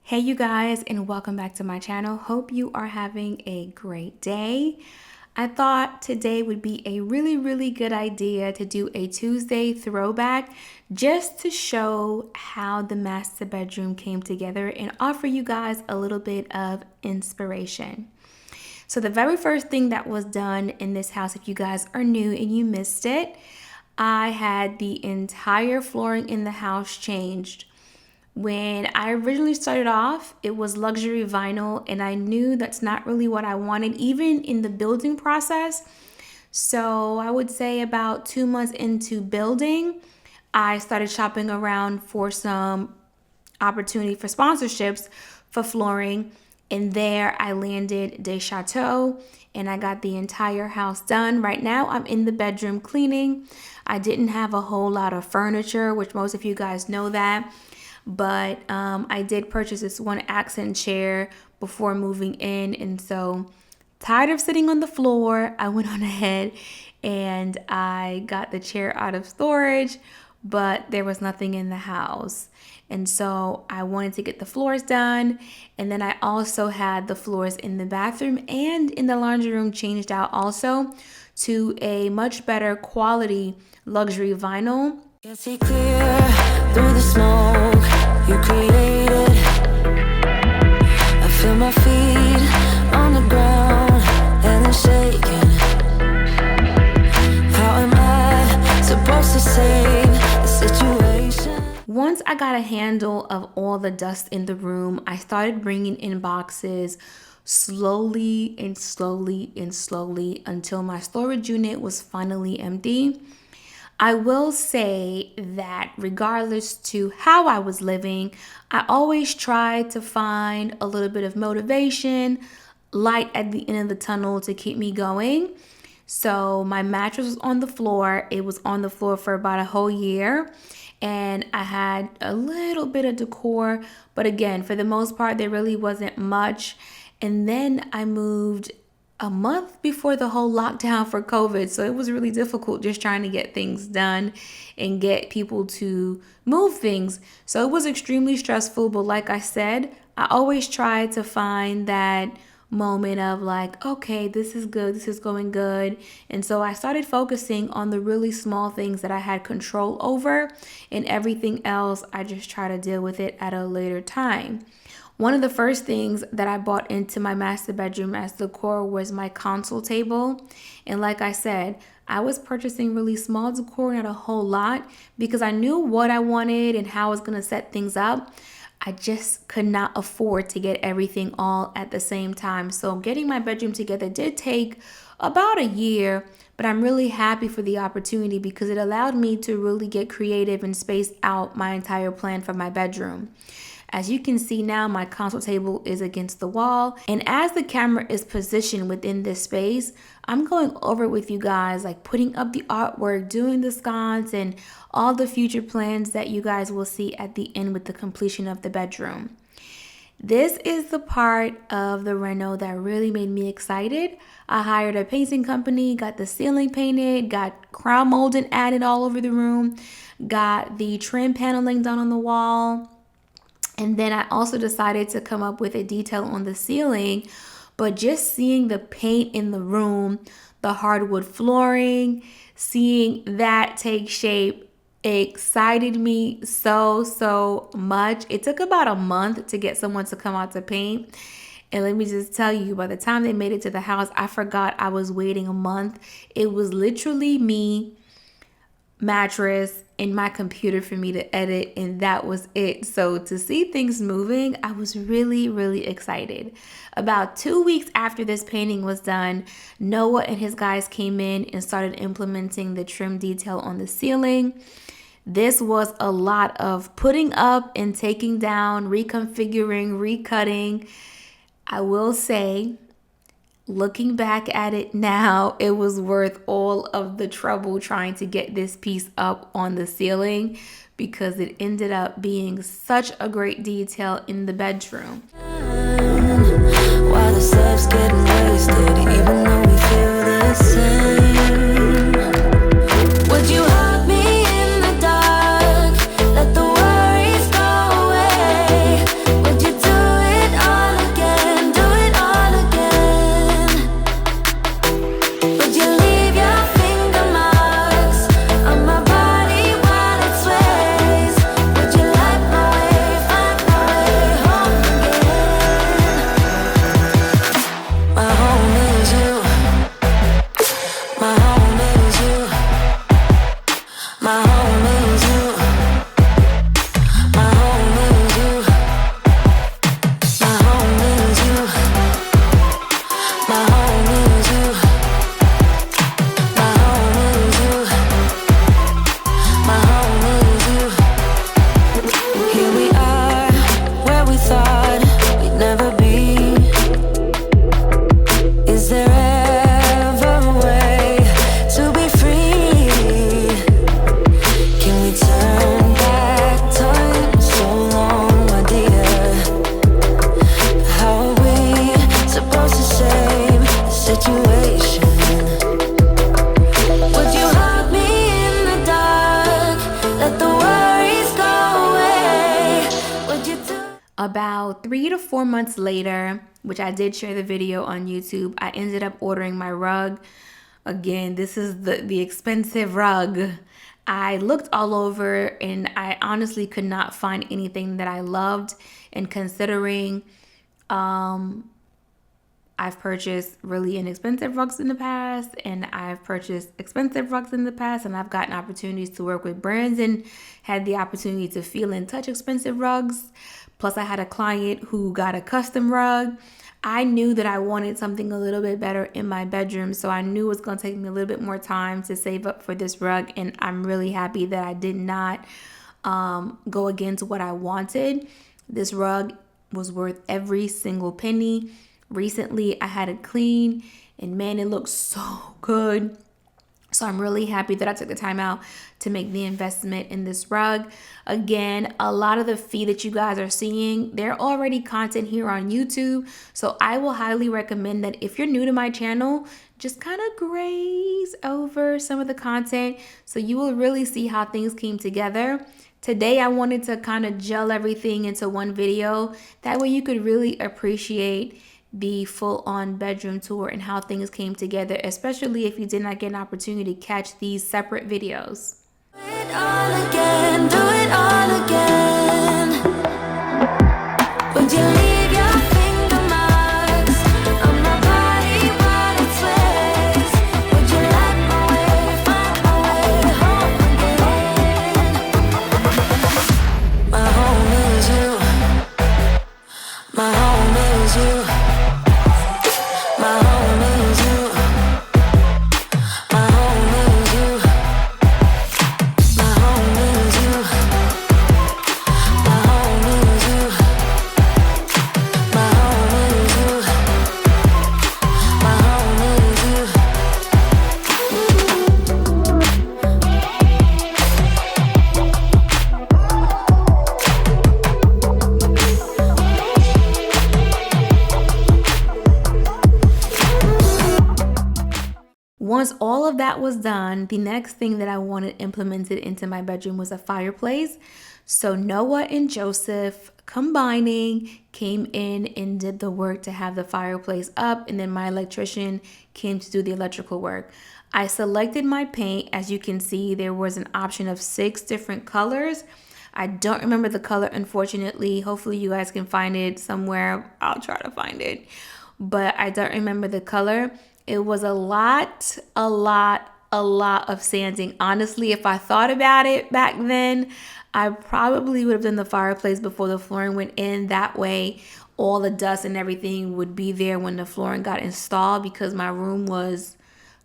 Hey you guys, and welcome back to my channel. Hope you are having a great day. I thought today would be a really good idea to do a Tuesday throwback just to show how the master bedroom came together and offer you guys a little bit of inspiration. So the very first thing that was done in this house, if you guys are new and you missed it, I had the entire flooring in the house changed. When I originally started off, it was luxury vinyl, and I knew that's not really what I wanted, even in the building process. So I would say about 2 months into building, I started shopping around for some opportunity for sponsorships for flooring. And there I landed Des Chateaux, and I got the entire house done. Right now I'm in the bedroom cleaning. I didn't have a whole lot of furniture, which most of you guys know that. But I did purchase this one accent chair before moving in. And so, tired of sitting on the floor, I went on ahead and I got the chair out of storage, but there was nothing in the house. And so I wanted to get the floors done. And then I also had the floors in the bathroom and in the laundry room changed out also to a much better quality luxury vinyl. Can see clear through the smoke you created. I feel my feet on the ground and they're shaking. How am I supposed to save the situation? Once I got a handle of all the dust in the room, I started bringing in boxes slowly until my storage unit was finally empty. I will say that regardless to how I was living, I always tried to find a little bit of motivation, light at the end of the tunnel to keep me going. So my mattress was on the floor. It was on the floor for about a whole year. And I had a little bit of decor, but again, for the most part, there really wasn't much. And then I moved a month before the whole lockdown for COVID. So it was really difficult just trying to get things done and get people to move things. So it was extremely stressful. But like I said, I always try to find that moment of like, okay, this is good, this is going good. And so I started focusing on the really small things that I had control over, and everything else I just try to deal with it at a later time. One of the first things that I bought into my master bedroom as decor was my console table. And like I said, I was purchasing really small decor, not a whole lot, because I knew what I wanted and how I was going to set things up. I just could not afford to get everything all at the same time. So getting my bedroom together did take about a year, but I'm really happy for the opportunity because it allowed me to really get creative and space out my entire plan for my bedroom. As you can see now, my console table is against the wall. And as the camera is positioned within this space, I'm going over with you guys, like putting up the artwork, doing the sconce, and all the future plans that you guys will see at the end with the completion of the bedroom. This is the part of the reno that really made me excited. I hired a painting company, got the ceiling painted, got crown molding added all over the room, got the trim paneling done on the wall. And then I also decided to come up with a detail on the ceiling, but just seeing the paint in the room, the hardwood flooring, seeing that take shape excited me so much. It took about a month to get someone to come out to paint. And let me just tell you, by the time they made it to the house, I forgot I was waiting a month. It was literally me, mattress, and my computer for me to edit, and that was it. So to see things moving, I was really excited. About 2 weeks after this painting was done, Noah and his guys came in and started implementing the trim detail on the ceiling. This was a lot of putting up and taking down, reconfiguring, recutting. I will say, looking back at it now, it was worth all of the trouble trying to get this piece up on the ceiling because it ended up being such a great detail in the bedroom. While the steps getting wasted, even though we feel the same. Would you hug me in the dark? Let the worries go away. Would you do situation. Would you hug me in the dark? Let the worries go away. Would you do? About 3 to 4 months later, which I did share the video on YouTube, I ended up ordering my rug. Again, this is the expensive rug. I looked all over and I honestly could not find anything that I loved. And considering I've purchased really inexpensive rugs in the past, and I've purchased expensive rugs in the past, and I've gotten opportunities to work with brands and had the opportunity to feel and touch expensive rugs. Plus, I had a client who got a custom rug. I knew that I wanted something a little bit better in my bedroom, so I knew it was going to take me a little bit more time to save up for this rug, and I'm really happy that I did not go against what I wanted. This rug was worth every single penny. Recently, I had it clean, and man, it looks so good. So I'm really happy that I took the time out to make the investment in this rug. Again, a lot of the feed that you guys are seeing, they're already content here on YouTube. So I will highly recommend that if you're new to my channel, just kind of graze over some of the content so you will really see how things came together. Today, I wanted to kind of gel everything into one video. That way you could really appreciate the full-on bedroom tour and how things came together, especially if you did not get an opportunity to catch these separate videos. Do it all again, do it all again. Would you leave your finger marks on my body while it sweats? Would you let my way, find my way home again? My home is you. My home is you. My home is you. My home is you. My home is you. My home is you. My home is you. My home is you. Once all of that was done, the next thing that I wanted implemented into my bedroom was a fireplace. So Noah and Joseph combining came in and did the work to have the fireplace up, and then my electrician came to do the electrical work. I selected my paint. As you can see, there was an option of 6 different colors. I don't remember the color, unfortunately. Hopefully you guys can find it somewhere. I'll try to find it. But I don't remember the color. It was a lot of sanding. Honestly, if I thought about it back then, I probably would have done the fireplace before the flooring went in. That way, all the dust and everything would be there when the flooring got installed, because my room was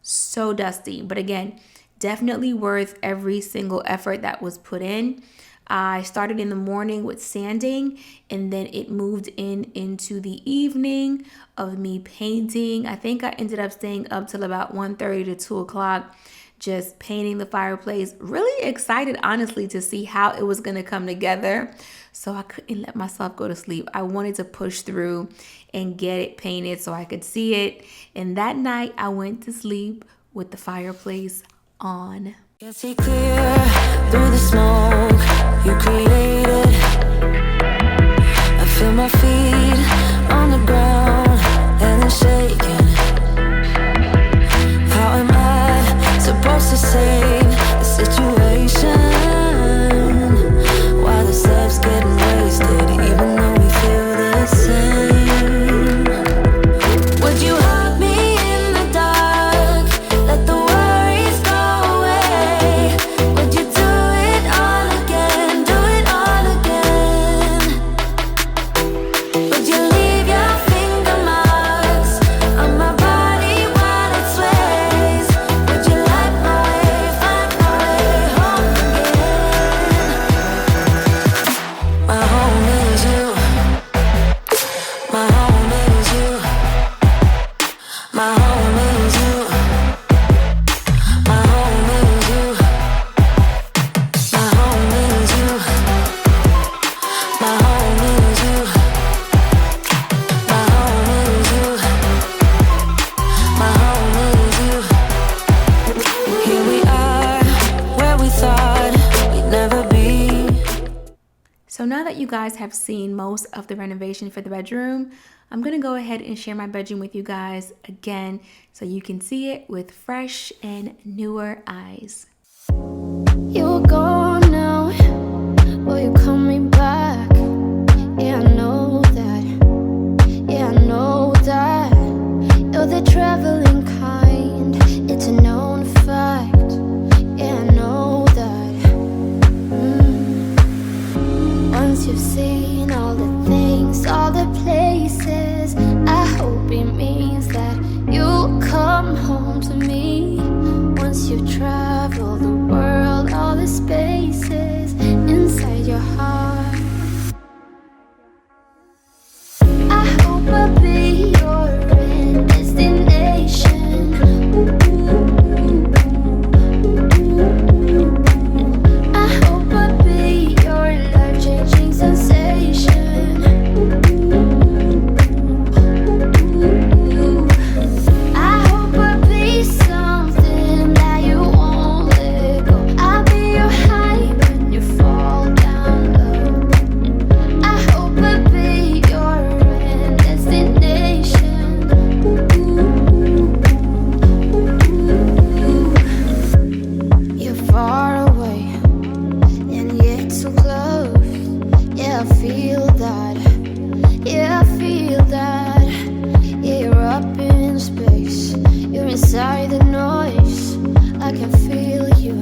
so dusty. But again, definitely worth every single effort that was put in. I started in the morning with sanding, and then it moved into the evening of me painting. I think I ended up staying up till about 1:30 to 2 o'clock just painting the fireplace. Really excited, honestly, to see how it was going to come together. So I couldn't let myself go to sleep. I wanted to push through and get it painted so I could see it. And that night I went to sleep with the fireplace on. Can see clear through the smoke you created. I feel my feet on the ground and they're shaking. How am I supposed to save the situation? Why the steps getting wasted even though we feel the same? Would you hug me in the dark? Let the worries go away. Would you do it all again? Do it all again. Would you leave your finger marks on my that you guys have seen most of the renovation for the bedroom, I'm gonna go ahead and share my bedroom with you guys again so you can see it with fresh and newer eyes. You're gone now, but you're coming back. Yeah, I know that. Yeah, I know that. You're the traveling kind. It's a known fact. Yeah, I know that. Once you've seen all the things, all the places, I hope it means that you'll come home to me. Once you've traveled the world, all the spaces inside your heart, I hope I'll be your end destination. I hope I'll be your life-changing sensation. I hope I'll be something that you won't let go. I'll be your high when you fall down low. I hope I'll be your end destination. You're far away and yet so close. Yeah, I feel that. Yeah, I feel that. Yeah, you're up in space. You're inside the noise. I can feel you.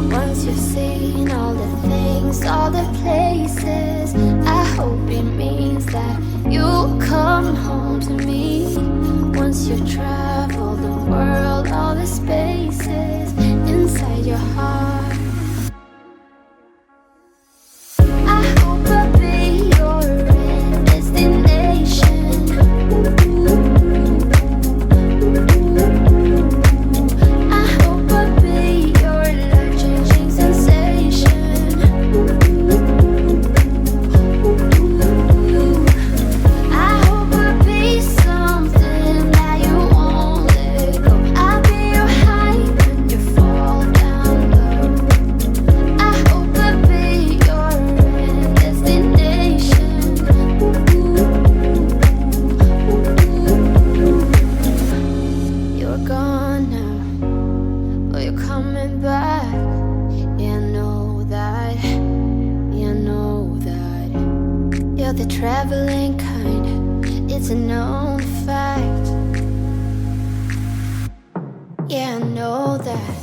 Once you've seen all the things, all the places, I hope it means that you'll come home to me. Once you've traveled the world, all the spaces inside your heart, I hope I'll be your end destination. I hope I'll be your life-changing sensation. I hope I'll be something that you won't let go. I'll be your high when you fall down low. I hope I'll be your end destination. You're gone now, but you're coming back. Yeah, I know that. Yeah, I know that. You're the traveling kind. It's a known fact. Yeah, I know that.